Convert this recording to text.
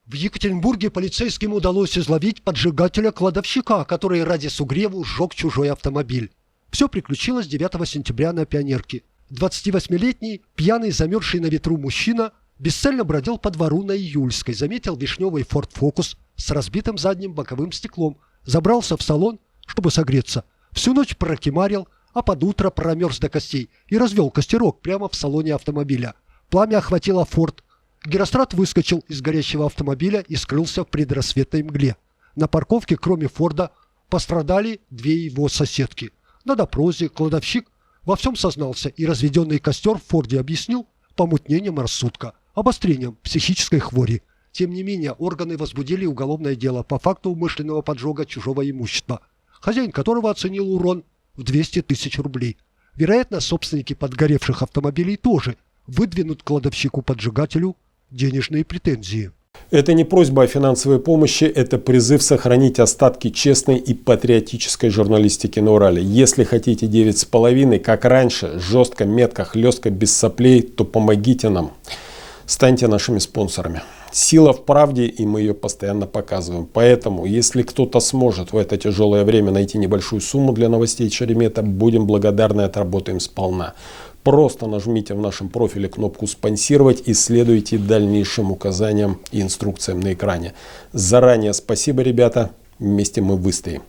В Екатеринбурге полицейским удалось изловить поджигателя-кладовщика, который ради сугреву сжег чужой автомобиль. Все приключилось 9 сентября на Пионерке. 28-летний, пьяный, замерзший на ветру мужчина бесцельно бродил по двору на Июльской, заметил вишневый Ford Focus с разбитым задним боковым стеклом, забрался в салон, чтобы согреться, всю ночь прокимарил, а под утро промерз до костей и развел костерок прямо в салоне автомобиля. Пламя охватило Форд. Герострат выскочил из горящего автомобиля и скрылся в предрассветной мгле. На парковке, кроме Форда, пострадали две его соседки. На допросе кладовщик во всем сознался, и разведенный костер в Форде объяснил помутнением рассудка, обострением психической хвори. Тем не менее, органы возбудили уголовное дело по факту умышленного поджога чужого имущества, хозяин которого оценил урон в 200 тысяч рублей. Вероятно, собственники подгоревших автомобилей тоже выдвинут кладовщику-поджигателю денежные претензии. Это не просьба о финансовой помощи, это призыв сохранить остатки честной и патриотической журналистики на Урале. Если хотите 9,5, как раньше, жестко, метко, хлестко, без соплей, то помогите нам. Станьте нашими спонсорами. Сила в правде, и мы ее постоянно показываем. Поэтому, если кто-то сможет в это тяжелое время найти небольшую сумму для новостей Шеремета, будем благодарны и отработаем сполна. Просто нажмите в нашем профиле кнопку «Спонсировать» и следуйте дальнейшим указаниям и инструкциям на экране. Заранее спасибо, ребята. Вместе мы выстоим.